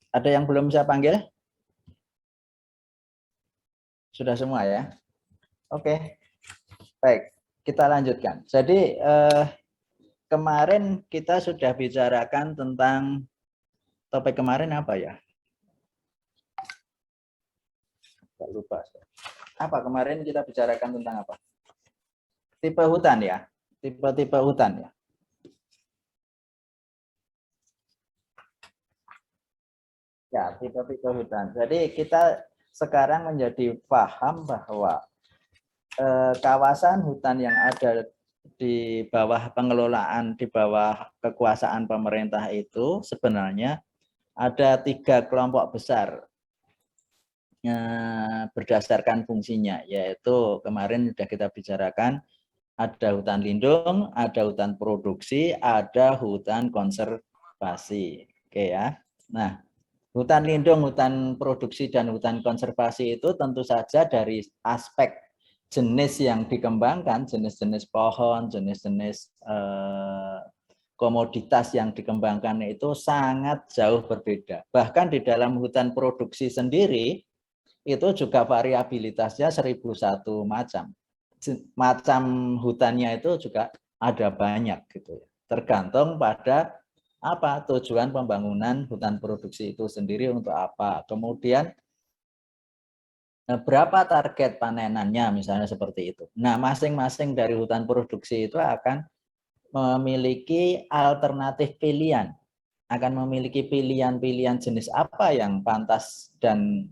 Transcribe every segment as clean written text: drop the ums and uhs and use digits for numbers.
Ada yang belum saya panggil? Sudah semua ya? Oke, baik. Kita lanjutkan. Jadi kemarin kita sudah bicarakan tentang topik kemarin apa ya? Gak lupa. Apa kemarin kita bicarakan tentang apa? Tipe hutan ya? Tipe-tipe hutan ya? Ya, tipe-tipe hutan. Jadi kita sekarang menjadi paham bahwa kawasan hutan yang ada di bawah pengelolaan, di bawah kekuasaan pemerintah itu sebenarnya ada 3 kelompok besar berdasarkan fungsinya, yaitu kemarin sudah kita bicarakan ada hutan lindung, ada hutan produksi, ada hutan konservasi. Oke ya. Nah, hutan lindung, hutan produksi, dan hutan konservasi itu tentu saja dari aspek jenis yang dikembangkan, jenis-jenis pohon, jenis-jenis komoditas yang dikembangkan itu sangat jauh berbeda. Bahkan di dalam hutan produksi sendiri, itu juga variabilitasnya 1001 macam. Macam hutannya itu juga ada banyak gitu ya. Tergantung pada apa tujuan pembangunan hutan produksi itu sendiri untuk apa. Kemudian berapa target panenannya misalnya seperti itu. Nah, masing-masing dari hutan produksi itu akan memiliki alternatif pilihan. Akan memiliki pilihan-pilihan jenis apa yang pantas dan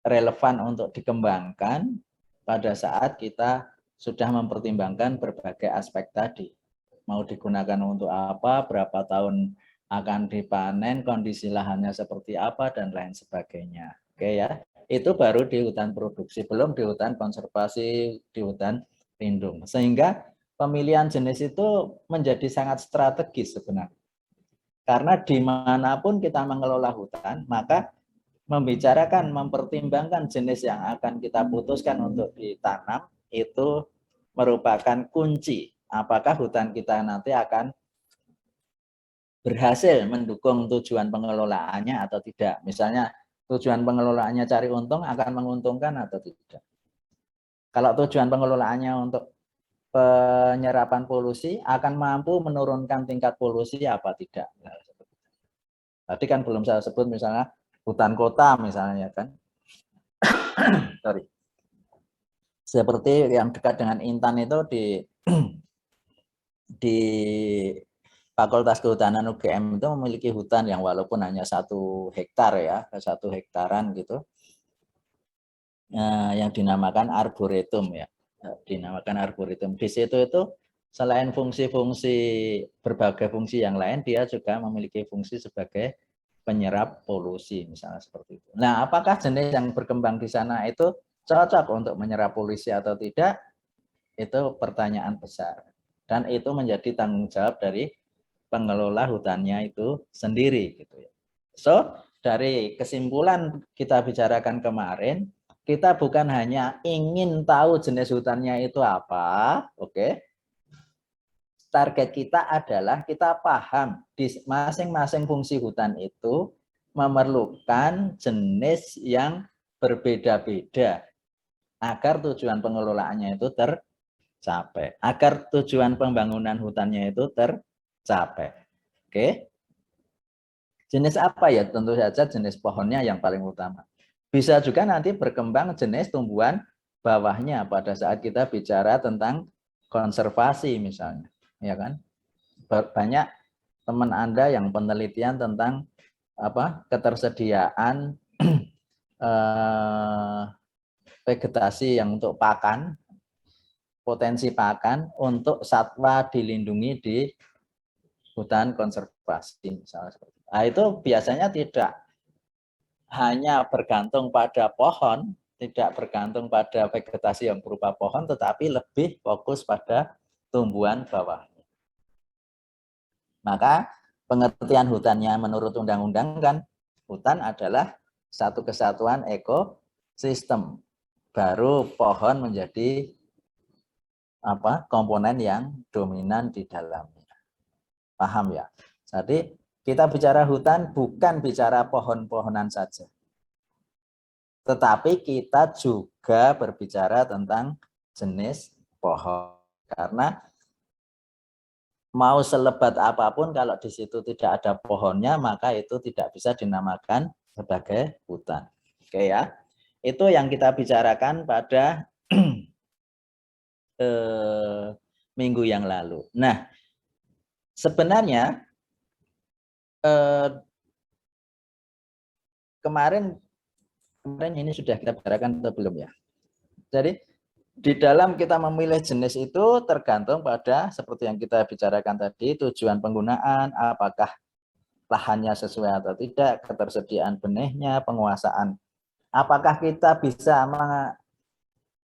relevan untuk dikembangkan pada saat kita sudah mempertimbangkan berbagai aspek tadi. Mau digunakan untuk apa, berapa tahun akan dipanen, kondisi lahannya seperti apa, dan lain sebagainya. Oke ya, itu baru di hutan produksi, belum di hutan konservasi, di hutan lindung. Sehingga pemilihan jenis itu menjadi sangat strategis sebenarnya. Karena dimanapun kita mengelola hutan, maka membicarakan, mempertimbangkan jenis yang akan kita putuskan untuk ditanam itu merupakan kunci. Apakah hutan kita nanti akan berhasil mendukung tujuan pengelolaannya atau tidak. Misalnya tujuan pengelolaannya cari untung akan menguntungkan atau tidak. Kalau tujuan pengelolaannya untuk penyerapan polusi akan mampu menurunkan tingkat polusi apa tidak. Tadi kan belum saya sebut misalnya hutan kota misalnya kan. Sorry. Seperti yang dekat dengan Intan itu di Fakultas Kehutanan UGM itu memiliki hutan yang walaupun hanya 1 hektar ya, 1 hektaran gitu, yang dinamakan arboretum ya, dinamakan arboretum. Di situ itu selain fungsi-fungsi berbagai fungsi yang lain, dia juga memiliki fungsi sebagai penyerap polusi misalnya seperti itu. Nah, apakah jenis yang berkembang di sana itu cocok untuk menyerap polusi atau tidak? Itu pertanyaan besar. Dan itu menjadi tanggung jawab dari pengelola hutannya itu sendiri gitu ya. So, dari kesimpulan kita bicarakan kemarin, kita bukan hanya ingin tahu jenis hutannya itu apa, oke. Target kita adalah kita paham di masing-masing fungsi hutan itu memerlukan jenis yang berbeda-beda agar tujuan pengelolaannya itu tercapai, agar tujuan pembangunan hutannya itu tercapai. Oke. Jenis apa ya? Tentu saja jenis pohonnya yang paling utama. Bisa juga nanti berkembang jenis tumbuhan bawahnya pada saat kita bicara tentang konservasi misalnya, ya kan? Banyak teman Anda yang penelitian tentang apa? Ketersediaan vegetasi yang untuk pakan, potensi pakan untuk satwa dilindungi di hutan konservasi misalnya seperti itu. Nah, itu biasanya tidak hanya bergantung pada pohon, tidak bergantung pada vegetasi yang berupa pohon, tetapi lebih fokus pada tumbuhan bawah. Maka pengertian hutannya menurut undang-undang kan, hutan adalah satu kesatuan ekosistem. Baru pohon menjadi komponen yang dominan di dalamnya. Paham ya? Jadi Kita bicara hutan bukan bicara pohon-pohonan saja. Tetapi kita juga berbicara tentang jenis pohon. Karena mau selebat apapun kalau di situ tidak ada pohonnya, maka itu tidak bisa dinamakan sebagai hutan. Oke ya. Itu yang kita bicarakan pada minggu yang lalu. Nah, sebenarnya kemarin ini sudah kita bicarakan atau belum ya? Jadi di dalam kita memilih jenis itu tergantung pada seperti yang kita bicarakan tadi, tujuan penggunaan, apakah lahannya sesuai atau tidak, ketersediaan benihnya, penguasaan. Apakah kita bisa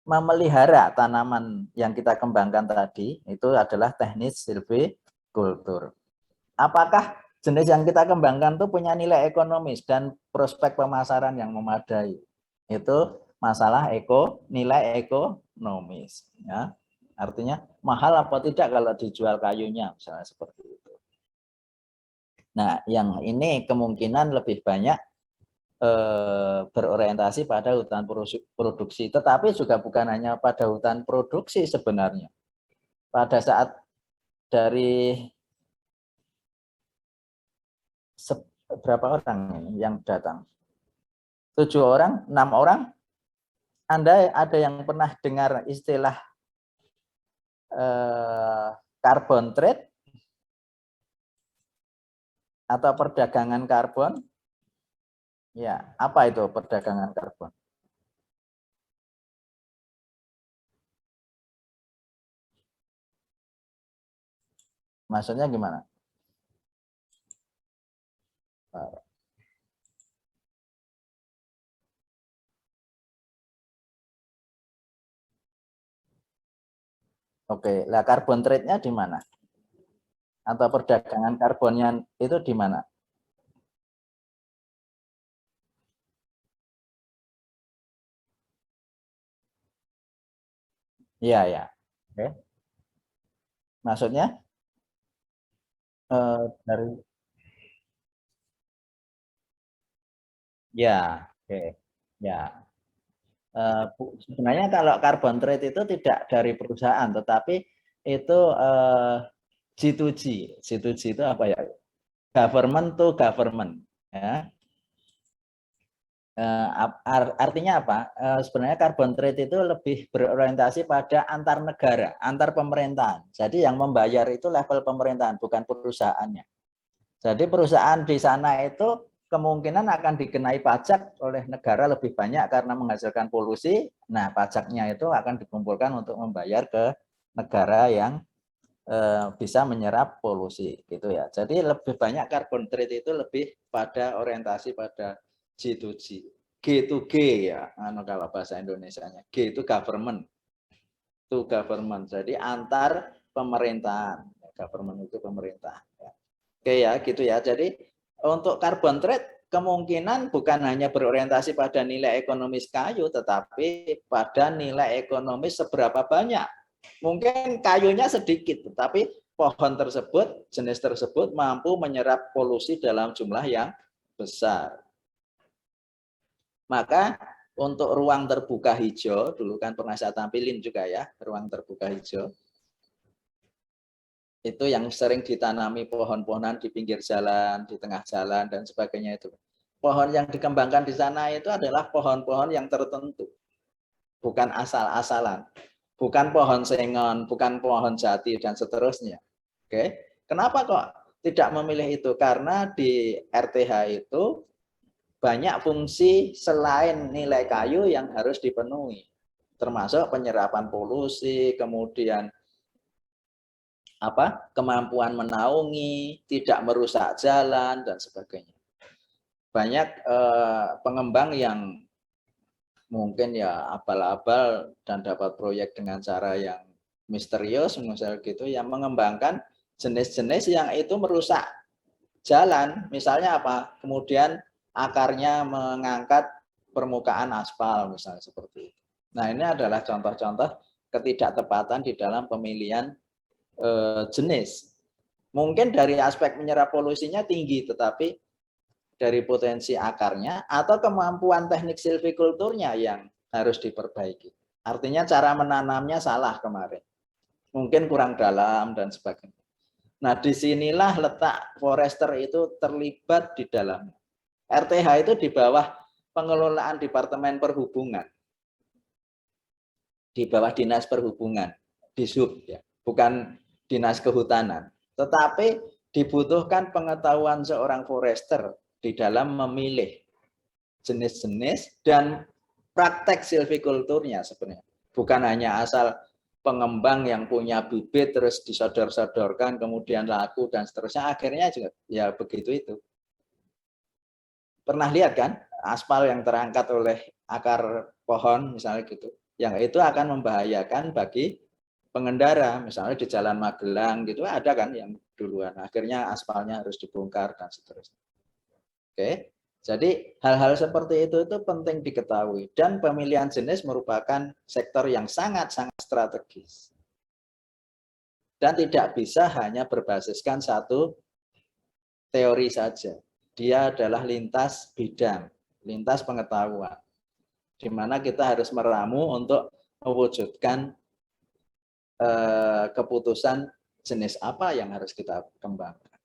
memelihara tanaman yang kita kembangkan tadi, itu adalah teknis silvikultur. Apakah jenis yang kita kembangkan itu punya nilai ekonomis dan prospek pemasaran yang memadai. Itu masalah nilai ekonomis. Ya. Artinya mahal apa tidak kalau dijual kayunya, misalnya seperti itu. Nah, yang ini kemungkinan lebih banyak berorientasi pada hutan produksi. Tetapi juga bukan hanya pada hutan produksi sebenarnya. Pada saat dari berapa orang yang datang? 7 orang, 6 orang. Anda ada yang pernah dengar istilah carbon trade atau perdagangan karbon? Ya, apa itu perdagangan karbon? Maksudnya gimana? Oke, lah carbon trade-nya di mana? Atau perdagangan karbonnya itu di mana? Iya, ya. Oke. Maksudnya dari ya, oke. Ya. Sebenarnya kalau carbon trade itu tidak dari perusahaan, tetapi itu G2G. G2G itu apa ya? Government to government. Ya. Artinya apa? Sebenarnya carbon trade itu lebih berorientasi pada antar negara, antar pemerintahan. Jadi yang membayar itu level pemerintahan, bukan perusahaannya. Jadi perusahaan di sana itu kemungkinan akan dikenai pajak oleh negara lebih banyak karena menghasilkan polusi. Nah, pajaknya itu akan dikumpulkan untuk membayar ke negara yang bisa menyerap polusi, gitu ya. Jadi lebih banyak carbon trade itu lebih pada orientasi pada G2G. G2G ya, kalau bahasa Indonesianya. G itu government, to government. Jadi antar pemerintahan. Government itu pemerintah. Oke ya, gitu ya. Jadi untuk carbon trade kemungkinan bukan hanya berorientasi pada nilai ekonomis kayu, tetapi pada nilai ekonomis seberapa banyak. Mungkin kayunya sedikit, tetapi pohon tersebut, jenis tersebut mampu menyerap polusi dalam jumlah yang besar. Maka untuk ruang terbuka hijau, dulu kan pernah saya tampilin juga ya, ruang terbuka hijau. Itu yang sering ditanami pohon-pohonan di pinggir jalan, di tengah jalan, dan sebagainya itu. Pohon yang dikembangkan di sana itu adalah pohon-pohon yang tertentu. Bukan asal-asalan. Bukan pohon sengon, bukan pohon jati, dan seterusnya. Oke, kenapa kok tidak memilih itu? Karena di RTH itu banyak fungsi selain nilai kayu yang harus dipenuhi, termasuk penyerapan polusi, kemudian kemampuan menaungi, tidak merusak jalan dan sebagainya. Banyak pengembang yang mungkin ya abal-abal dan dapat proyek dengan cara yang misterius, misalnya gitu, yang mengembangkan jenis-jenis yang itu merusak jalan, misalnya apa? Kemudian akarnya mengangkat permukaan aspal, misalnya seperti itu. Nah, ini adalah contoh-contoh ketidaktepatan di dalam pemilihan jenis. Mungkin dari aspek menyerap polusinya tinggi, tetapi dari potensi akarnya atau kemampuan teknik silvikulturnya yang harus diperbaiki. Artinya cara menanamnya salah kemarin. Mungkin kurang dalam dan sebagainya. Nah, disinilah letak forester itu terlibat di dalamnya. RTH itu di bawah pengelolaan Departemen Perhubungan. Di bawah Dinas Perhubungan, Dishub ya, bukan Dinas Kehutanan. Tetapi dibutuhkan pengetahuan seorang forester di dalam memilih jenis-jenis dan praktek silvikulturnya sebenarnya. Bukan hanya asal pengembang yang punya bibit terus disodor-sodorkan kemudian laku dan seterusnya, akhirnya juga ya begitu itu. Pernah lihat kan aspal yang terangkat oleh akar pohon misalnya gitu, yang itu akan membahayakan bagi pengendara, misalnya di Jalan Magelang gitu ada kan yang duluan, akhirnya aspalnya harus dibongkar dan seterusnya. Oke. Jadi hal-hal seperti itu penting diketahui dan pemilihan jenis merupakan sektor yang sangat-sangat strategis. Dan tidak bisa hanya berbasiskan satu teori saja. Dia adalah lintas bidang, lintas pengetahuan. Di mana kita harus meramu untuk mewujudkan keputusan jenis apa yang harus kita kembangkan.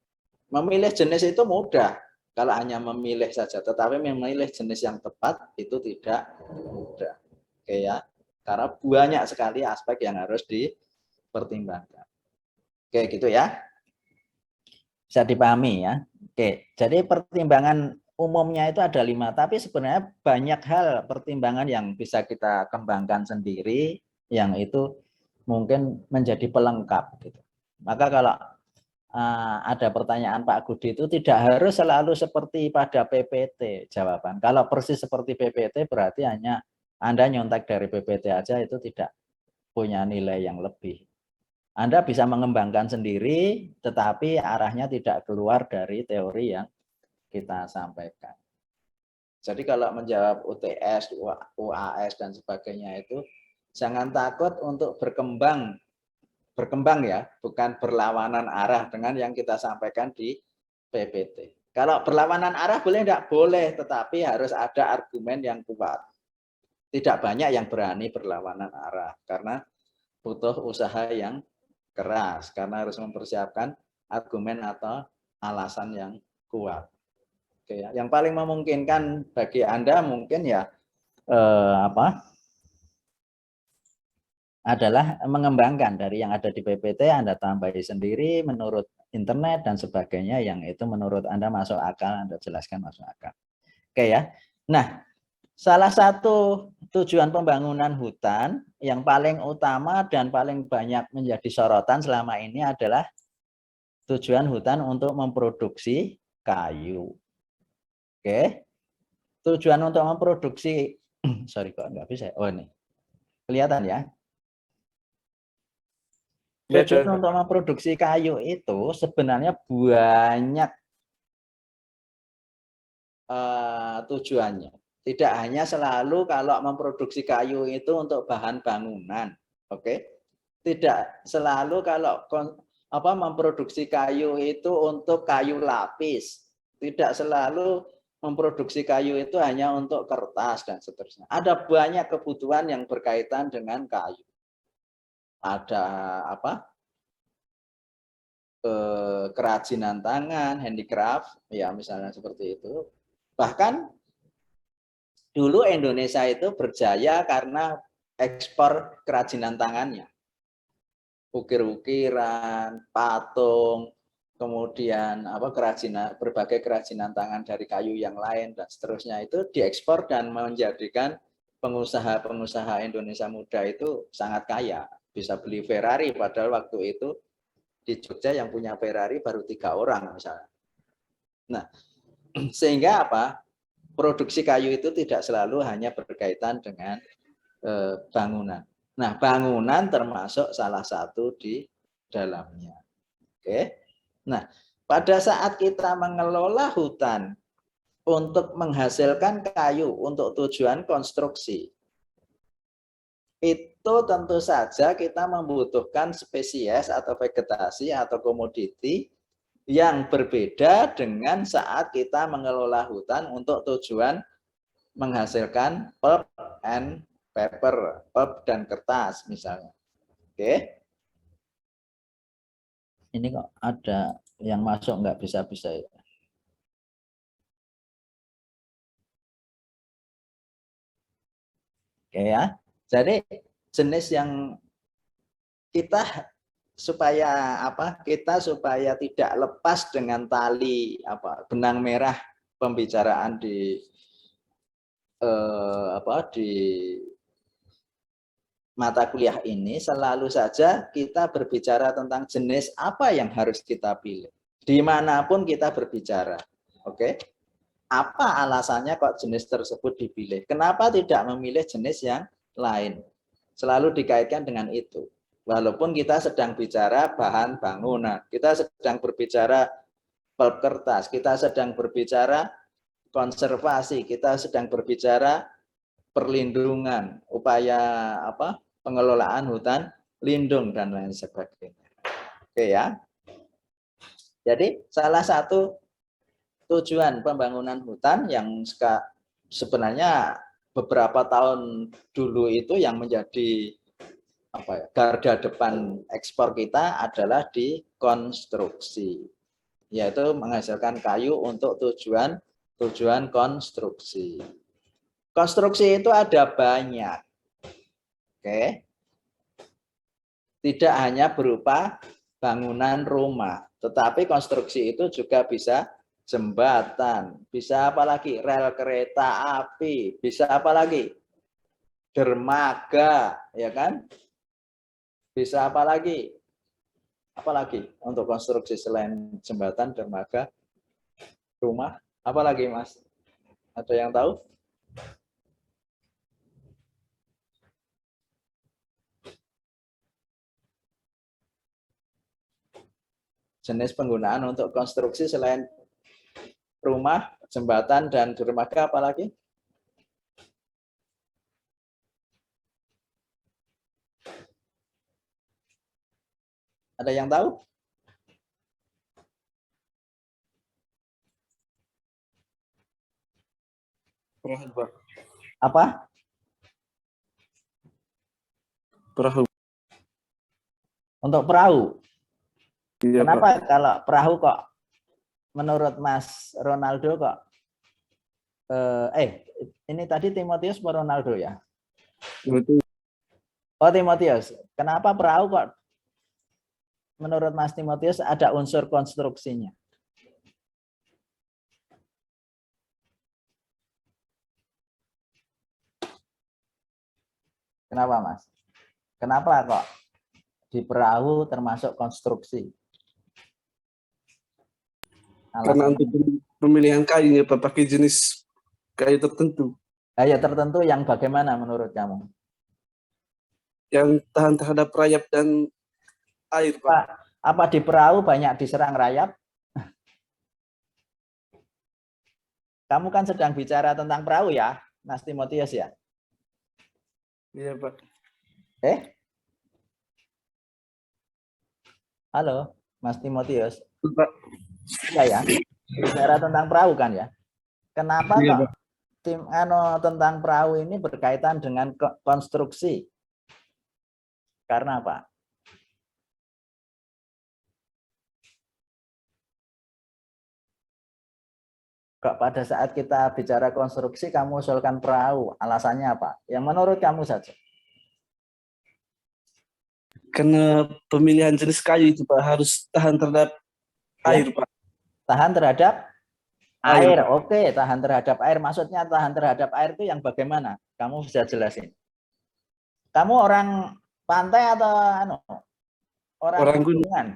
Memilih jenis itu mudah kalau hanya memilih saja, tetapi memilih jenis yang tepat itu tidak mudah. Oke ya, karena banyak sekali aspek yang harus dipertimbangkan. Oke, gitu ya. Bisa dipahami ya. Oke, jadi pertimbangan umumnya itu ada 5, tapi sebenarnya banyak hal pertimbangan yang bisa kita kembangkan sendiri, yang itu mungkin menjadi pelengkap. Gitu. Maka kalau ada pertanyaan Pak Gudi itu tidak harus selalu seperti pada PPT jawaban. Kalau persis seperti PPT berarti hanya Anda nyontek dari PPT aja itu tidak punya nilai yang lebih. Anda bisa mengembangkan sendiri tetapi arahnya tidak keluar dari teori yang kita sampaikan. Jadi kalau menjawab UTS, UAS dan sebagainya itu jangan takut untuk berkembang ya, bukan berlawanan arah dengan yang kita sampaikan di PPT. Kalau berlawanan arah boleh enggak? Boleh, tetapi harus ada argumen yang kuat. Tidak banyak yang berani berlawanan arah, karena butuh usaha yang keras, karena harus mempersiapkan argumen atau alasan yang kuat. Oke, ya. Yang paling memungkinkan bagi Anda mungkin ya adalah mengembangkan dari yang ada di PPT, Anda tambahi sendiri menurut internet dan sebagainya, yang itu menurut Anda masuk akal, Anda jelaskan masuk akal. Oke ya. Nah, salah satu tujuan pembangunan hutan yang paling utama dan paling banyak menjadi sorotan selama ini adalah tujuan hutan untuk memproduksi kayu. Oke. Tujuan untuk memproduksi, sorry kok nggak bisa. Oh ini, kelihatan ya. Tujuan untuk memproduksi kayu itu sebenarnya banyak tujuannya. Tidak hanya selalu kalau memproduksi kayu itu untuk bahan bangunan, oke? Tidak selalu kalau memproduksi kayu itu untuk kayu lapis. Tidak selalu memproduksi kayu itu hanya untuk kertas dan seterusnya. Ada banyak kebutuhan yang berkaitan dengan kayu. Ada kerajinan tangan, handicraft, ya misalnya seperti itu. Bahkan dulu Indonesia itu berjaya karena ekspor kerajinan tangannya. Ukir-ukiran, patung, kemudian berbagai kerajinan tangan dari kayu yang lain dan seterusnya itu diekspor dan menjadikan pengusaha-pengusaha Indonesia muda itu sangat kaya. Bisa beli Ferrari, padahal waktu itu di Jogja yang punya Ferrari baru 3 orang misalnya. Nah, sehingga produksi kayu itu tidak selalu hanya berkaitan dengan bangunan. Nah, bangunan termasuk salah satu di dalamnya. Oke. Nah, pada saat kita mengelola hutan untuk menghasilkan kayu untuk tujuan konstruksi, itu tentu saja kita membutuhkan spesies atau vegetasi atau komoditi yang berbeda dengan saat kita mengelola hutan untuk tujuan menghasilkan pulp and paper, pulp dan kertas misalnya. Oke. Ini kok ada yang masuk nggak bisa-bisa ya. Oke ya. Jadi jenis yang kita supaya apa? Kita supaya tidak lepas dengan tali apa benang merah pembicaraan di di mata kuliah ini selalu saja kita berbicara tentang jenis apa yang harus kita pilih. Dimanapun kita berbicara. Oke. Apa alasannya kok jenis tersebut dipilih? Kenapa tidak memilih jenis yang lain? Selalu dikaitkan dengan itu. Walaupun kita sedang bicara bahan bangunan, kita sedang berbicara pulp kertas, kita sedang berbicara konservasi, kita sedang berbicara perlindungan, upaya apa? Pengelolaan hutan lindung dan lain sebagainya. Oke ya. Jadi salah satu tujuan pembangunan hutan yang sebenarnya beberapa tahun dulu itu yang menjadi apa ya, garda depan ekspor kita adalah di konstruksi, yaitu menghasilkan kayu untuk tujuan konstruksi. Konstruksi itu ada banyak, oke? Tidak hanya berupa bangunan rumah, tetapi konstruksi itu juga bisa jembatan, bisa apa lagi? Rel kereta api, bisa apa lagi? Dermaga, ya kan? Bisa apa lagi? Apa lagi untuk konstruksi selain jembatan, dermaga, rumah? Apa lagi, Mas? Ada yang tahu? Jenis penggunaan untuk konstruksi selain rumah, jembatan, dan dermaga apa lagi? Ada yang tahu? Perahu, Pak. Apa? Perahu. Untuk perahu. Iya, Kenapa Pak. kalau perahu kok menurut Mas Ronaldo kok ini tadi Timotius atau Ronaldo ya? Itu Oh, Timotius. Kenapa perahu kok menurut Mas Timotius ada unsur konstruksinya? Kenapa, Mas? Kenapa kok di perahu termasuk konstruksi? karena untuk Alasannya? pemilihan kayunya, Pak, pakai jenis kayu tertentu Ya tertentu yang bagaimana menurut kamu? yang tahan terhadap rayap dan air, Pak. Apa di perahu banyak diserang rayap? Kamu kan sedang bicara tentang perahu ya, Mas Timotius ya? Iya, Pak. Halo, Mas Timotius. Pak. Iya ya, bicara tentang perahu kan ya? Kenapa Iya, kok Pak. tentang perahu ini berkaitan dengan konstruksi? Karena apa? Kok pada saat kita bicara konstruksi kamu usulkan perahu, alasannya apa? Yang menurut kamu saja. Karena pemilihan jenis kayu itu, Pak, harus tahan terhadap air, Ya, Pak. tahan terhadap Air, air. Pak. Oke, tahan terhadap air. Maksudnya tahan terhadap air itu yang bagaimana? Kamu bisa jelasin. Kamu orang pantai atau orang Orang gunung, pegunungan?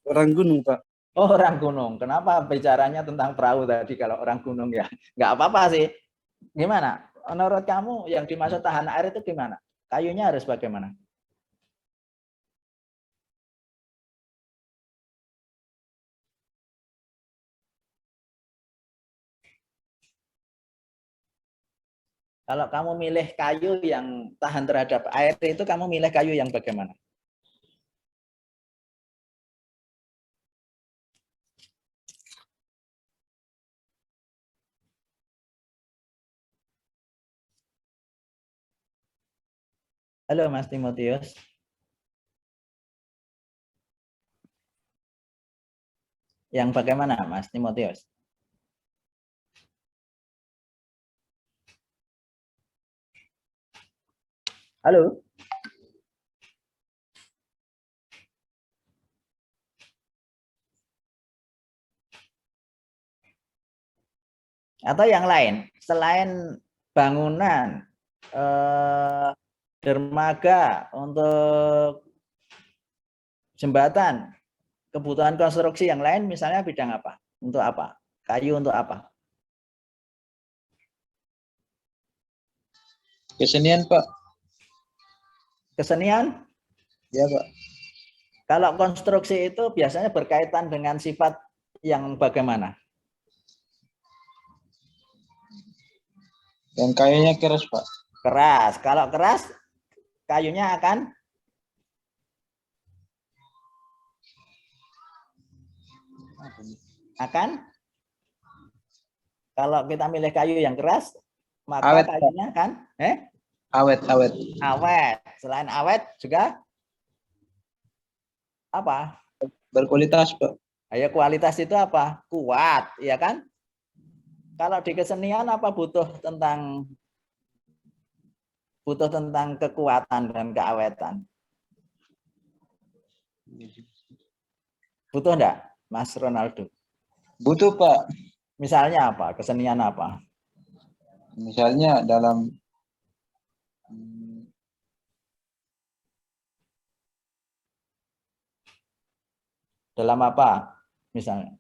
orang gunung, Pak. Oh, orang gunung. Kenapa bicaranya tentang perahu tadi kalau orang gunung ya? Nggak apa-apa sih. Gimana? Menurut kamu yang dimaksud tahan air itu gimana? Kayunya harus bagaimana? Kalau kamu milih kayu yang tahan terhadap air itu kamu milih kayu yang bagaimana? Halo Mas Timotius. Yang bagaimana Mas Timotius? Halo? Atau yang lain, selain bangunan, dermaga untuk jembatan, kebutuhan konstruksi yang lain misalnya bidang apa? Untuk apa? Kayu untuk apa? Kesenian, Pak. Kesenian? Ya, Pak. Kalau konstruksi itu biasanya berkaitan dengan sifat yang bagaimana? Yang kayunya keras, Pak. Keras. Kalau keras, kayunya akan kalau kita milih kayu yang keras, maka Awet, kayunya kan awet. awet. Selain awet juga apa? Berkualitas, Pak. Ayo kualitas itu apa? Kuat, ya kan? Kalau di kesenian apa butuh tentang kekuatan dan keawetan? Butuh enggak, Mas Ronaldo? Butuh, Pak. Misalnya apa? Kesenian apa? Misalnya dalam Dalam apa? Misalnya.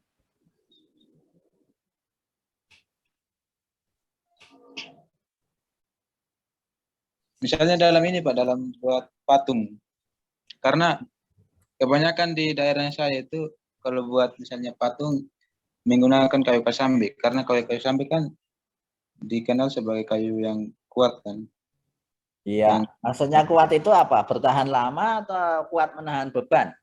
dalam ini, Pak, dalam buat patung. Karena kebanyakan di daerah saya itu kalau buat misalnya patung menggunakan kayu kasambi. Karena kayu kasambi kan dikenal sebagai kayu yang kuat kan. Iya. Maksudnya kuat itu apa? Bertahan lama atau kuat menahan beban?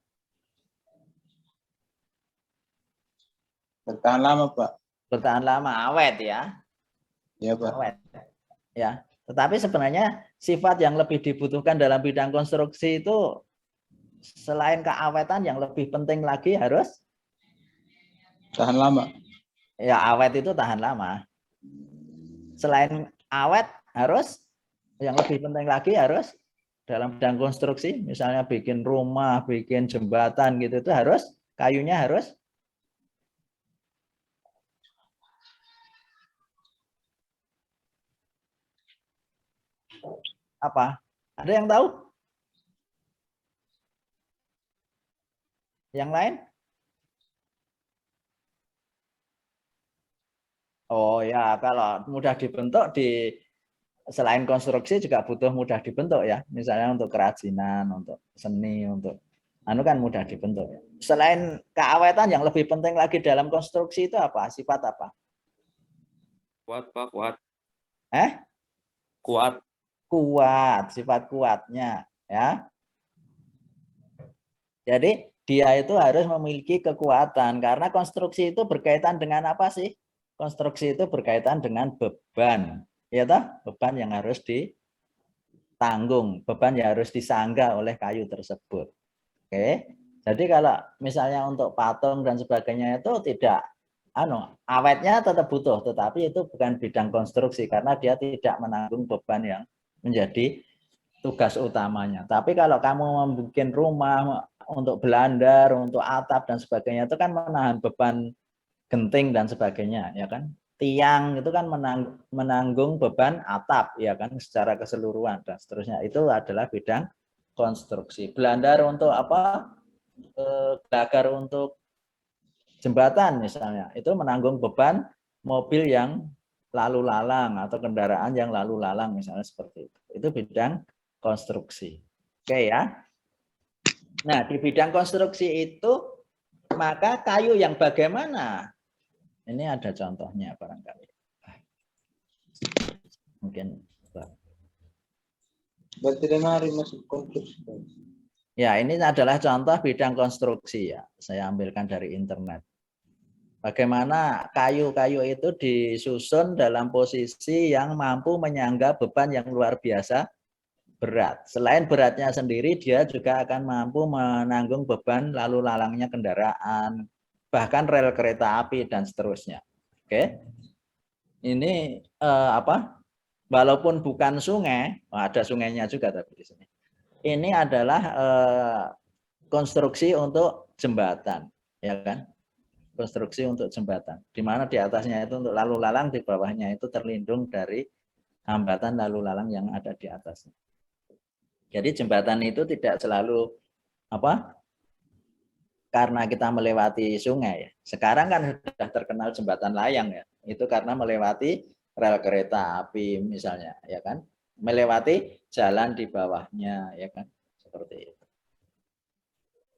Bertahan lama, Pak. Bertahan lama, awet ya. Ya, Pak. Awet. Ya. Tetapi sebenarnya sifat yang lebih dibutuhkan dalam bidang konstruksi itu selain keawetan yang lebih penting lagi harus Tahan lama. ya awet itu tahan lama. Selain awet harus yang lebih penting lagi harus dalam bidang konstruksi misalnya bikin rumah, bikin jembatan gitu itu harus kayunya harus apa? Ada yang tahu? Yang lain? Oh ya, kalau mudah dibentuk di selain konstruksi juga butuh mudah dibentuk ya. Misalnya untuk kerajinan, untuk seni, untuk anu kan mudah dibentuk. Selain keawetan yang lebih penting lagi dalam konstruksi itu apa? Sifat apa? Kuat, Pak, kuat. Eh? Kuat. Kuat, sifat kuatnya ya. Jadi dia itu harus memiliki kekuatan karena konstruksi itu berkaitan dengan apa sih? Konstruksi itu berkaitan dengan beban. Ya toh? Beban yang harus ditanggung, beban yang harus disanggah oleh kayu tersebut. Oke. Jadi kalau misalnya untuk patung dan sebagainya itu tidak awetnya tetap butuh, tetapi itu bukan bidang konstruksi karena dia tidak menanggung beban yang menjadi tugas utamanya. Tapi kalau kamu membuat rumah untuk belandar, untuk atap dan sebagainya itu kan menahan beban genting dan sebagainya, ya kan? Tiang itu kan menanggung beban atap, ya kan? Secara keseluruhan dan seterusnya. Itu adalah bidang konstruksi. Belandar untuk apa? Gagar untuk jembatan misalnya, itu menanggung beban mobil yang lalu lalang atau kendaraan yang lalu lalang misalnya seperti itu. Itu bidang konstruksi. Oke ya. Nah, di bidang konstruksi itu maka kayu yang bagaimana? Ini ada contohnya barangkali. Mungkin Berarti mari masuk konstruksi. ya, ini adalah contoh bidang konstruksi ya. Saya ambilkan dari internet. Bagaimana kayu-kayu itu disusun dalam posisi yang mampu menyangga beban yang luar biasa berat. Selain beratnya sendiri, dia juga akan mampu menanggung beban lalu lalangnya kendaraan, bahkan rel kereta api dan seterusnya. Oke, ini apa? Walaupun bukan sungai, ada sungainya juga tapi di sini. Ini adalah konstruksi untuk jembatan, ya kan? Konstruksi untuk jembatan, di mana di atasnya itu untuk lalu lalang, di bawahnya itu terlindung dari hambatan lalu lalang yang ada di atasnya. Jadi jembatan itu tidak selalu apa? Karena kita melewati sungai. Sekarang kan sudah terkenal jembatan layang ya. Itu karena melewati rel kereta api misalnya, ya kan? Melewati jalan di bawahnya, ya kan? Seperti itu.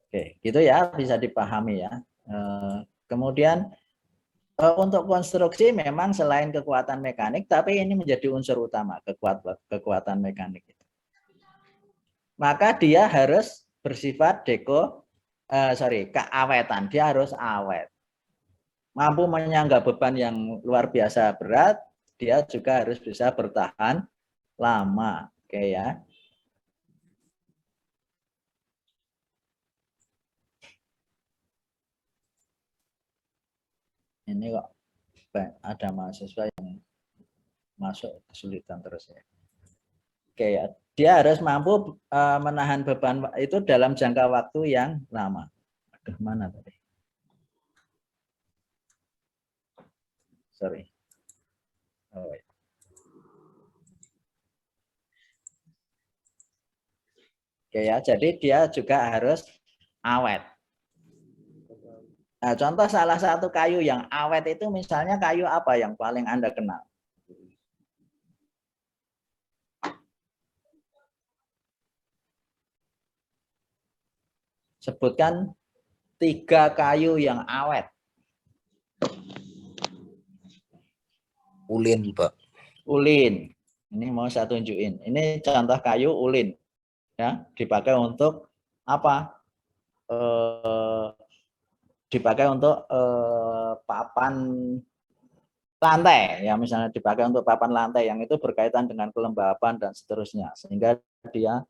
Oke, gitu ya, bisa dipahami ya. Kemudian untuk konstruksi memang selain kekuatan mekanik, tapi ini menjadi unsur utama kekuatan mekanik itu. Maka dia harus bersifat keawetan. Dia harus awet. Mampu menyangga beban yang luar biasa berat, dia juga harus bisa bertahan lama. Oke ya. Ini kok ada mahasiswa yang masuk kesulitan terus ya. Oke ya, dia harus mampu menahan beban itu dalam jangka waktu yang lama. Aduh, mana tadi? Sorry. Oh, ya. Oke ya, jadi dia juga harus awet. Nah, contoh salah satu kayu yang awet itu misalnya kayu apa yang paling Anda kenal? Sebutkan 3 kayu yang awet. Ulin, Pak. Ulin. Ini mau saya tunjukin. Ini contoh kayu ulin. Ya, dipakai untuk apa? Dipakai untuk papan lantai, ya misalnya dipakai untuk papan lantai yang itu berkaitan dengan kelembapan dan seterusnya, sehingga dia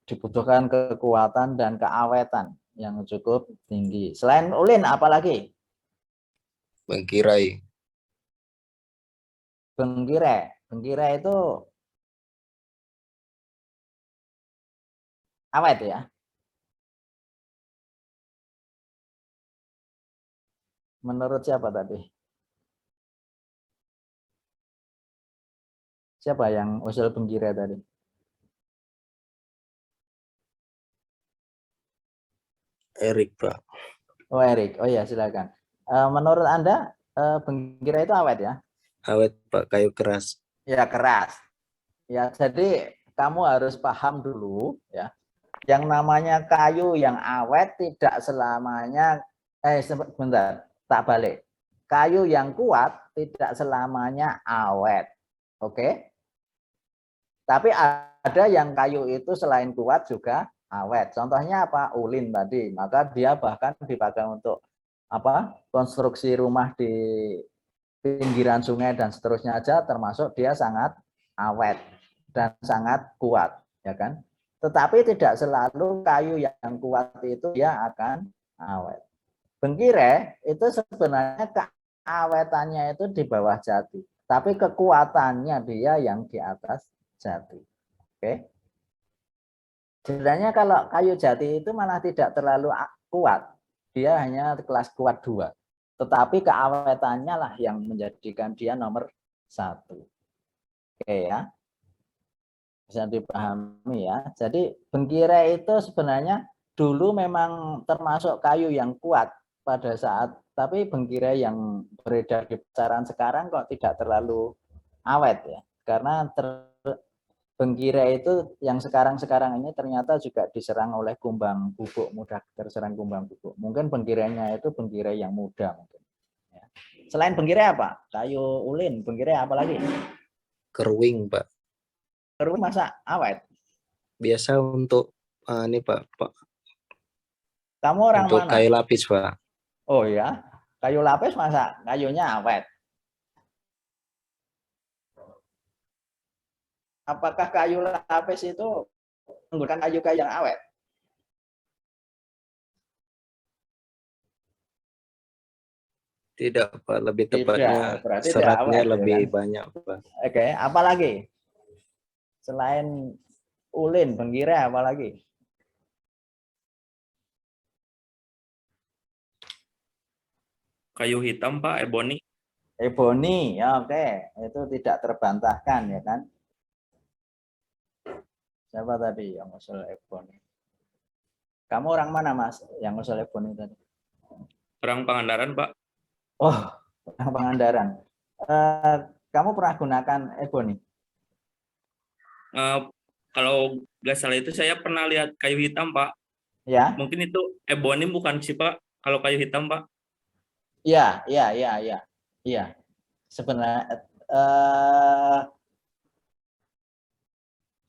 dibutuhkan kekuatan dan keawetan yang cukup tinggi. Selain ulin, apalagi? Bengkirai. Bengkire. Bengkire itu awet ya. Menurut siapa tadi? Siapa yang usul bengkire tadi? Erik, Pak. Oh, Erik. Oh ya, silakan. Menurut Anda bengkire itu awet ya? Awet, Pak. Kayu keras. Ya, keras. Ya, jadi kamu harus paham dulu ya. Yang namanya kayu yang awet tidak selamanya sebentar, tak balik. Kayu yang kuat tidak selamanya awet. Oke? Tapi ada yang kayu itu selain kuat juga awet. Contohnya apa? Ulin tadi. Maka dia bahkan dipakai untuk apa? Konstruksi rumah di pinggiran sungai dan seterusnya aja, termasuk dia sangat awet dan sangat kuat, ya kan? Tetapi tidak selalu kayu yang kuat itu dia akan awet. Bengkire itu sebenarnya keawetannya itu di bawah jati, tapi kekuatannya dia yang di atas jati. Oke. Sebenarnya kalau kayu jati itu malah tidak terlalu kuat, dia hanya kelas kuat 2. Tetapi keawetannya lah yang menjadikan dia nomor 1. Oke ya. Bisa dipahami ya. Jadi bengkire itu sebenarnya dulu memang termasuk kayu yang kuat pada saat, tapi bengkire yang beredar di pasaran sekarang kok tidak terlalu awet ya. Karena bengkire itu yang sekarang-sekarang ini ternyata juga diserang oleh kumbang bubuk, mudah terserang kumbang bubuk. Mungkin bengkirenya itu bengkire yang muda mungkin. Ya. Selain bengkire apa? Kayu ulin, bengkire apa lagi? Keruing, Pak. Keruing masa awet? Biasa untuk ini, Pak. Kamu orang untuk mana? kayu lapis, Pak. Oh ya, kayu lapis masa kayunya awet? Apakah kayu lapis itu menggunakan kayu-kayu yang awet? Tidak Pak, lebih tepatnya Tidak, berarti tidak seratnya awet, ya lebih kan? banyak Pak. Oke, apalagi? Selain ulin, bengkira, apalagi? Kayu hitam Pak, ebony. Ebony, ya oke, itu tidak terbantahkan, ya kan? Siapa tadi yang usul ebony? Kamu orang mana, Mas, yang usul ebony tadi? Orang Pangandaran Pak. Oh, orang Pangandaran. Eh, kamu pernah gunakan ebony? Eh, kalau nggak salah itu saya pernah lihat kayu hitam Pak. Ya, Mungkin itu ebony bukan sih Pak? Kalau kayu hitam Pak. iya, iya, iya, iya, iya. Eh,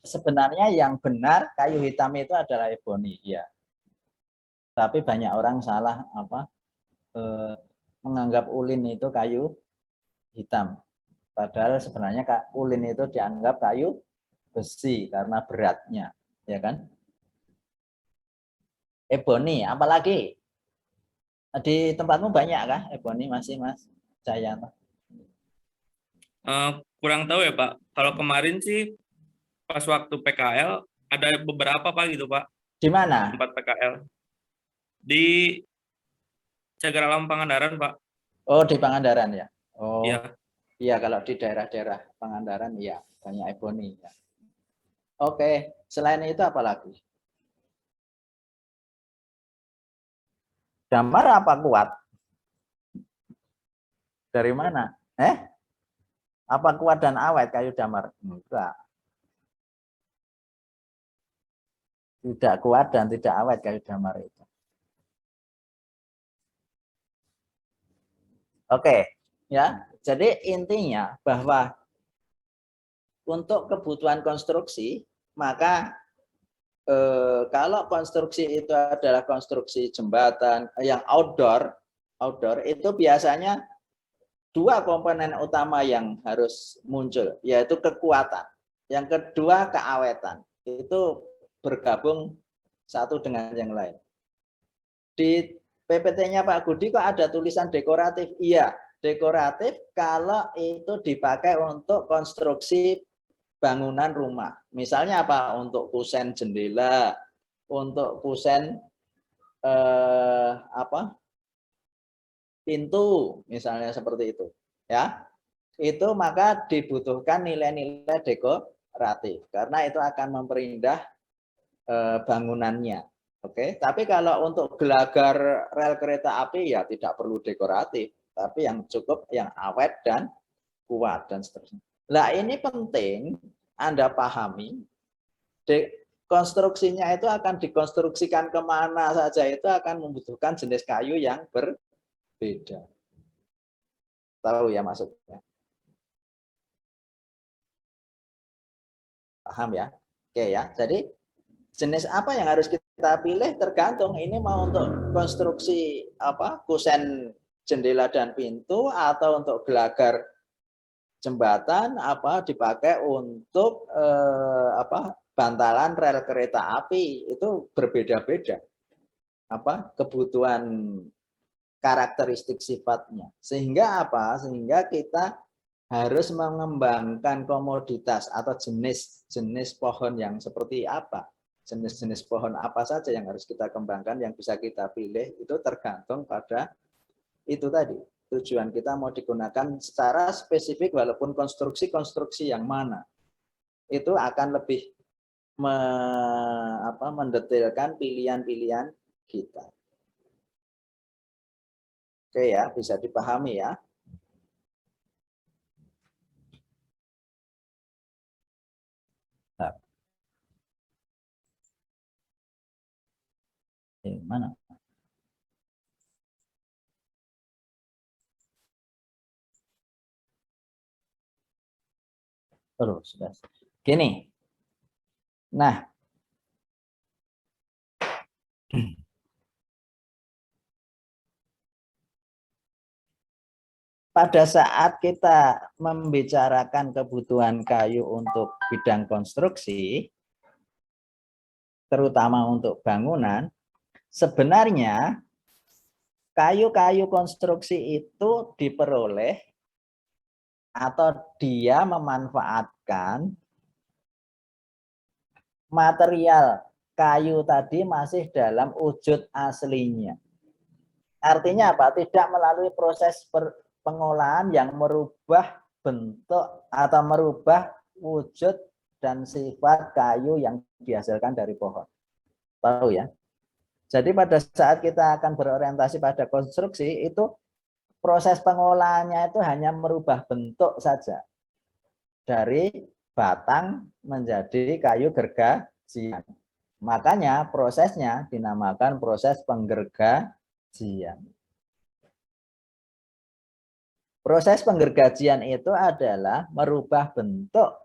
sebenarnya yang benar kayu hitam itu adalah ebony, ya. Tapi banyak orang salah menganggap ulin itu kayu hitam. Padahal sebenarnya ulin itu dianggap kayu besi karena beratnya, ya kan? Ebony, apalagi di tempatmu banyak kah ebony masih, Mas Jayanto? Kurang tahu ya Pak. Kalau kemarin sih pas waktu PKL ada beberapa Pak gitu Pak, Di mana? tempat PKL di Cagar Alam Pangandaran Pak. Oh, di Pangandaran ya. Oh, Iya. iya, kalau di daerah-daerah Pangandaran ya banyak ebony ya. Oke, selain itu apa lagi? Damar apa kuat? Dari mana? Apa kuat dan awet kayu damar? Enggak. Tidak kuat dan tidak awet kayu damar itu. Oke, ya. Jadi intinya bahwa untuk kebutuhan konstruksi, maka kalau konstruksi itu adalah konstruksi jembatan yang outdoor itu biasanya dua komponen utama yang harus muncul, yaitu kekuatan. Yang kedua keawetan. Itu bergabung satu dengan yang lain. Di PPT-nya Pak Budi kok ada tulisan dekoratif? Iya, dekoratif kalau itu dipakai untuk konstruksi bangunan rumah. Misalnya apa? Untuk kusen jendela, untuk kusen pintu, misalnya seperti itu. Ya, itu maka dibutuhkan nilai-nilai dekoratif karena itu akan memperindah bangunannya. Oke, tapi kalau untuk gelagar rel kereta api ya tidak perlu dekoratif, tapi yang cukup yang awet dan kuat dan seterusnya. Nah, ini penting Anda pahami, konstruksinya itu akan dikonstruksikan kemana saja itu akan membutuhkan jenis kayu yang berbeda. Tahu ya maksudnya? Paham ya? Oke ya, jadi jenis apa yang harus kita pilih tergantung ini mau untuk konstruksi kusen jendela dan pintu atau untuk gelagar jembatan dipakai untuk bantalan rel kereta api itu berbeda-beda kebutuhan karakteristik sifatnya sehingga kita harus mengembangkan komoditas atau jenis pohon yang seperti apa, jenis pohon apa saja yang harus kita kembangkan, yang bisa kita pilih itu tergantung pada itu tadi. Tujuan kita mau digunakan secara spesifik walaupun konstruksi yang mana. Itu akan lebih mendetailkan pilihan-pilihan kita. Oke ya, bisa dipahami ya. Mana? Terus sudah. Gini. Nah, pada saat kita membicarakan kebutuhan kayu untuk bidang konstruksi, terutama untuk bangunan, sebenarnya kayu-kayu konstruksi itu diperoleh atau dia memanfaatkan material kayu tadi masih dalam wujud aslinya. Artinya apa? Tidak melalui proses pengolahan yang merubah bentuk atau merubah wujud dan sifat kayu yang dihasilkan dari pohon. Tahu ya? Jadi pada saat kita akan berorientasi pada konstruksi, itu proses pengolahannya itu hanya merubah bentuk saja. Dari batang menjadi kayu gergajian. Makanya prosesnya dinamakan proses penggergajian. Proses penggergajian itu adalah merubah bentuk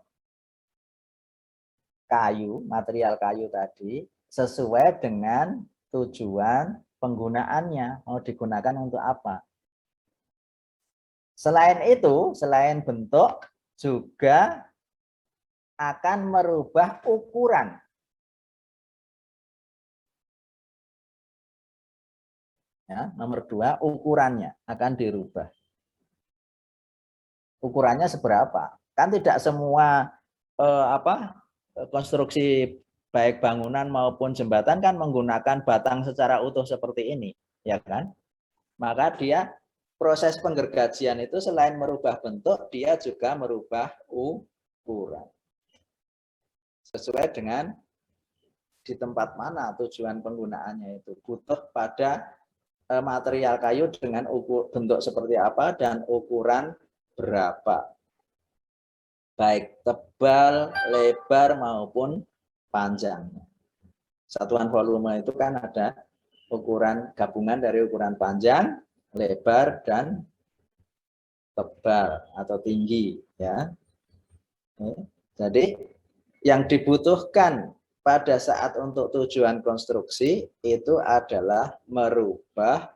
kayu, material kayu tadi, sesuai dengan tujuan penggunaannya. Mau digunakan untuk apa? Selain itu, selain bentuk, juga akan merubah ukuran. Ya, nomor 2, ukurannya akan dirubah. Ukurannya seberapa? Kan tidak semua konstruksi baik bangunan maupun jembatan kan menggunakan batang secara utuh seperti ini, ya kan? Maka dia proses penggergajian itu selain merubah bentuk, dia juga merubah ukuran. Sesuai dengan di tempat mana tujuan penggunaannya itu. Butuh pada material kayu dengan bentuk seperti apa dan ukuran berapa. Baik tebal, lebar maupun panjang. Satuan volume itu kan ada ukuran gabungan dari ukuran panjang, lebar, dan tebal atau tinggi. Ya. Jadi yang dibutuhkan pada saat untuk tujuan konstruksi itu adalah merubah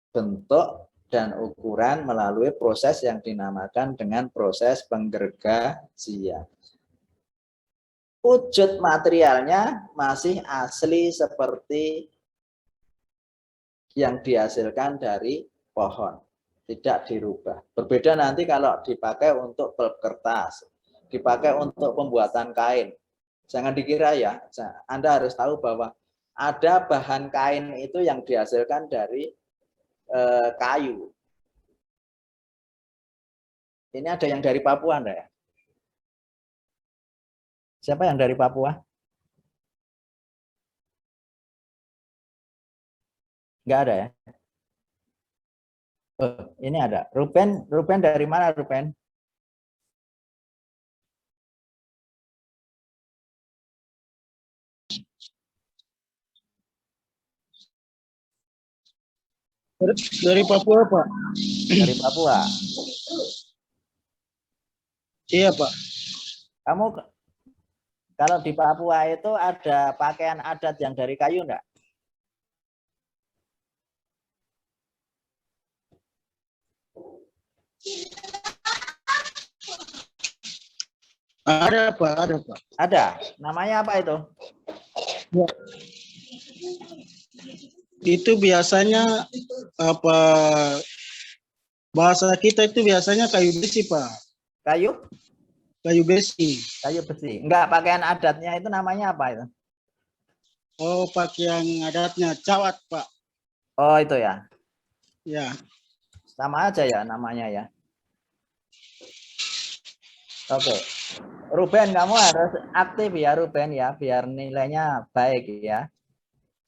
bentuk dan ukuran melalui proses yang dinamakan dengan proses penggergajian. Wujud materialnya masih asli seperti yang dihasilkan dari pohon, tidak dirubah. Berbeda nanti kalau dipakai untuk pulp kertas, dipakai untuk pembuatan kain. Jangan dikira ya, Anda harus tahu bahwa ada bahan kain itu yang dihasilkan dari kayu. Ini ada yang dari Papua, Anda ya? Siapa yang dari Papua? Enggak ada ya? Oh, ini ada. Ruben dari mana, Ruben? Dari Papua, Pak. Dari Papua. Iya, Pak. Kamu kalau di Papua itu ada pakaian adat yang dari kayu enggak? Ada, Pak. Ada, Pak. Ada. Namanya apa itu? Ya. Itu biasanya apa bahasa kita itu biasanya kayu besi, Pak. Kayu? Kayu besi. Kayu besi. Enggak, pakaian adatnya itu namanya apa itu? Oh, pakaian adatnya cawat, Pak. Oh, itu ya. Ya. Sama aja ya namanya ya. Oke. Ruben, kamu harus aktif ya, Ruben ya, biar nilainya baik ya.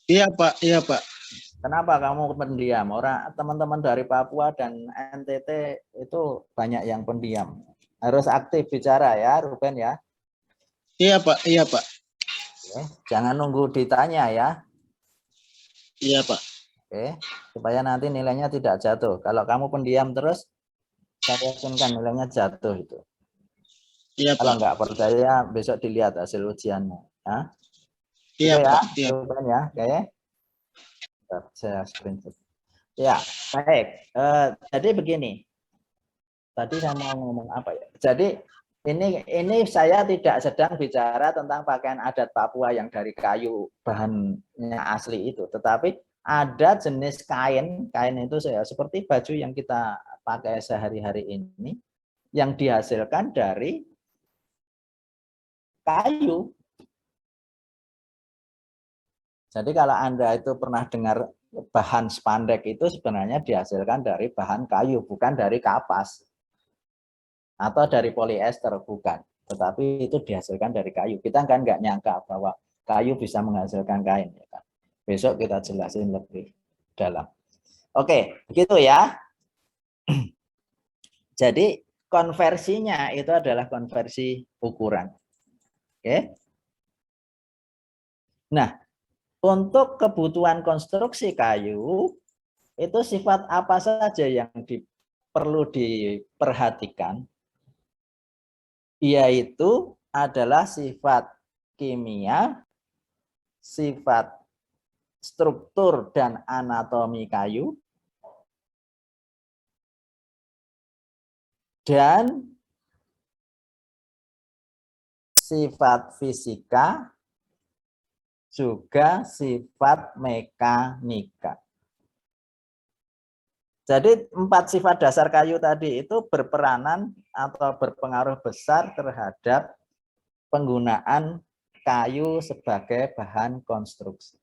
Iya, Pak. Iya, Pak. Kenapa kamu pendiam? Orang teman-teman dari Papua dan NTT itu banyak yang pendiam. Harus aktif bicara ya, Ruben ya. Iya, Pak. Iya, Pak. Oke. Jangan nunggu ditanya ya. Iya, Pak. Oke, supaya nanti nilainya tidak jatuh. Kalau kamu pendiam terus, saya yakinkan nilainya jatuh itu. Iya, Kalau Pak. nggak percaya, besok dilihat hasil ujiannya. Ya. Iya, Itu ya, Pak. Iya. Ruben ya. Oke. Saya screenshot. Ya, baik. Jadi begini. Tadi saya mau ngomong apa ya? Jadi ini saya tidak sedang bicara tentang pakaian adat Papua yang dari kayu bahannya asli itu, tetapi ada jenis kain itu seperti baju yang kita pakai sehari-hari ini yang dihasilkan dari kayu. Jadi kalau Anda itu pernah dengar bahan spandek itu sebenarnya dihasilkan dari bahan kayu, bukan dari kapas atau dari polyester, bukan. Tetapi itu dihasilkan dari kayu. Kita kan nggak nyangka bahwa kayu bisa menghasilkan kain. Ya kan? Besok kita jelasin lebih dalam. Oke, begitu ya. Jadi konversinya itu adalah konversi ukuran. Oke. Nah, untuk kebutuhan konstruksi kayu, itu sifat apa saja yang perlu diperhatikan? Yaitu adalah sifat kimia, sifat struktur dan anatomi kayu, dan sifat fisika, juga sifat mekanika. Jadi 4 sifat dasar kayu tadi itu berperanan atau berpengaruh besar terhadap penggunaan kayu sebagai bahan konstruksi.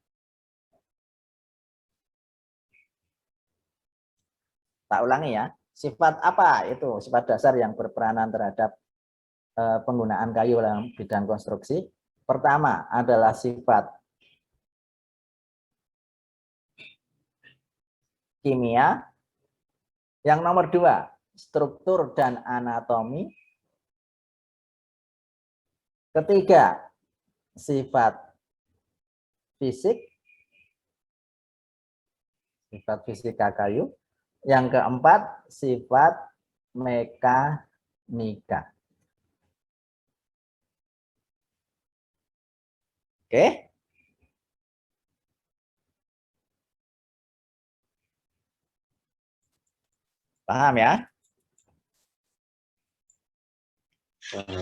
Tak ulangi ya, sifat apa itu sifat dasar yang berperanan terhadap penggunaan kayu dalam bidang konstruksi? Pertama adalah sifat kimia. Yang nomor 2, struktur dan anatomi. Ketiga, sifat fisik, sifat fisika kayu. Yang keempat, sifat mekanika. Oke? Paham ya?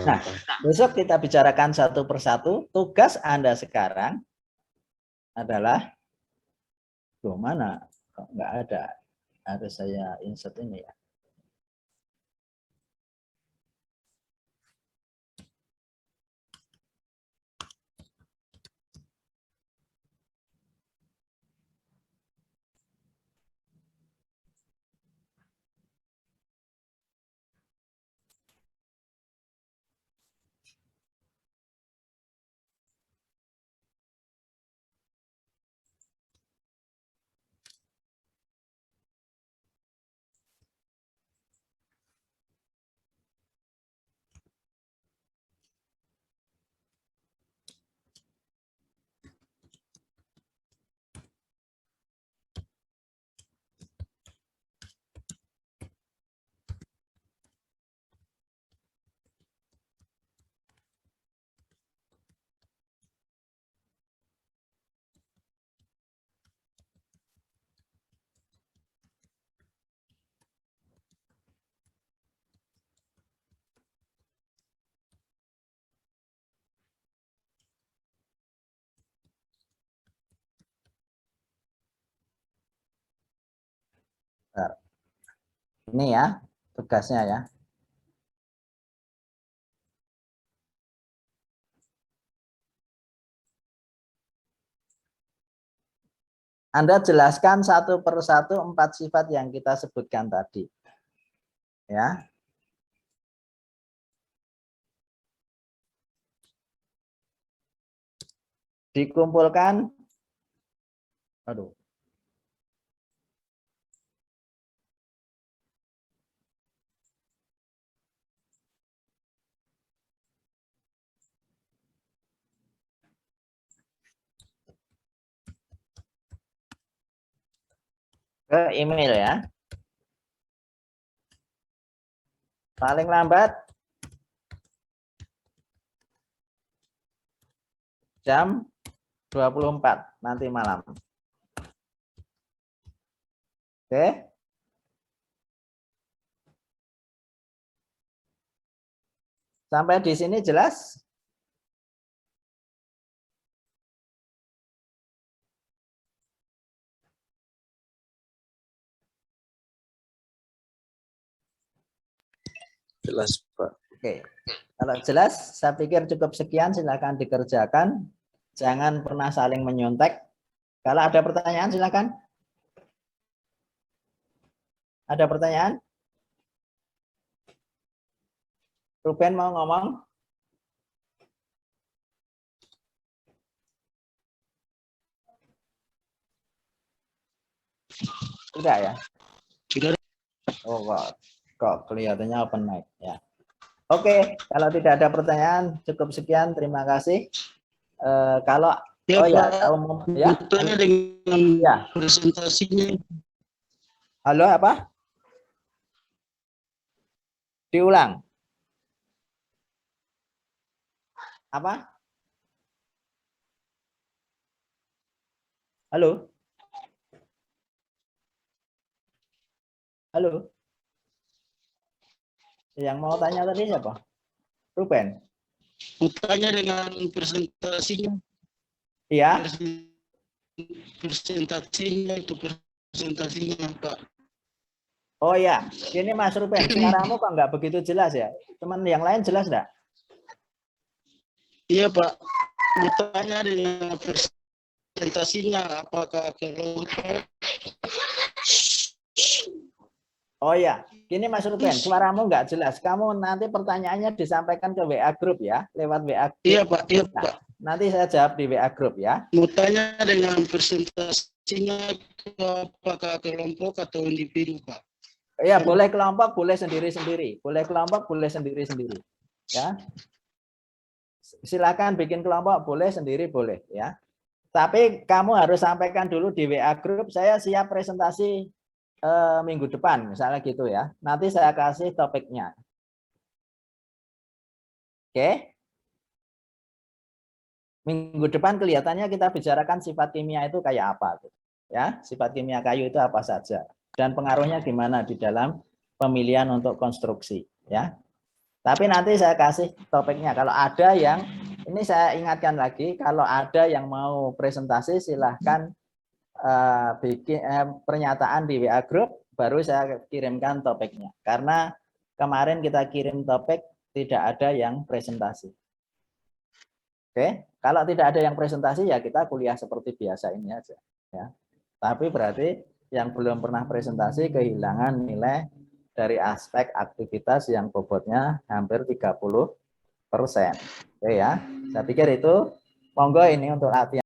Nah, besok kita bicarakan satu persatu. Tugas Anda sekarang adalah, mana? Kok nggak ada? Harus saya insert ini ya. Bentar. Ini ya tugasnya ya. Anda jelaskan satu persatu 4 sifat yang kita sebutkan tadi. Ya. Dikumpulkan. Aduh. Ke email ya. Paling lambat jam 24 nanti malam. Oke. Sampai di sini jelas? Jelas Pak. Oke. Kalau jelas, saya pikir cukup sekian. Silakan dikerjakan. Jangan pernah saling menyontek. Kalau ada pertanyaan, silakan. Ada pertanyaan? Ruben mau ngomong? Tidak ya? Tidak. Oh, kok kelihatannya open mic ya. Oke, kalau tidak ada pertanyaan, cukup sekian. Terima kasih. Kalau Ya, oh ya, Pak. tahu ya. Bertanya dengan Ya. presentasinya. Halo, apa? Diulang. Apa? Halo? Halo? Yang mau tanya tadi siapa? Ruben? Bertanya dengan presentasinya. Iya? Presentasinya itu presentasinya Pak. Oh ya, ini Mas Ruben, suaramu kok nggak begitu jelas ya? Teman yang lain jelas nggak? Iya Pak. Bertanya dengan presentasinya apakah kelompok. Oh ya, gini Mas Ruben, suaramu nggak jelas. Kamu nanti pertanyaannya disampaikan ke WA Group ya, lewat WA Group. Iya Pak, iya Nah, Pak. nanti saya jawab di WA Group ya. Mau tanya dengan presentasinya apakah kelompok atau individu Pak? Ya, boleh kelompok, boleh sendiri-sendiri. Boleh kelompok, boleh sendiri-sendiri. Ya. Silakan bikin kelompok, boleh sendiri, boleh ya. Tapi kamu harus sampaikan dulu di WA Group, saya siap presentasi minggu depan, misalnya gitu ya. Nanti saya kasih topiknya. Oke. Minggu depan kelihatannya kita bicarakan sifat kimia itu kayak apa. Ya, sifat kimia kayu itu apa saja. Dan pengaruhnya gimana di dalam pemilihan untuk konstruksi. Ya. Tapi nanti saya kasih topiknya. Kalau ada yang, ini saya ingatkan lagi, kalau ada yang mau presentasi silahkan bikin pernyataan di WA Group, baru saya kirimkan topiknya. Karena kemarin kita kirim topik, tidak ada yang presentasi. Oke, kalau tidak ada yang presentasi ya kita kuliah seperti biasa ini aja. Ya. Tapi berarti yang belum pernah presentasi kehilangan nilai dari aspek aktivitas yang bobotnya hampir 30%. Oke ya, saya pikir itu monggo ini untuk latihan.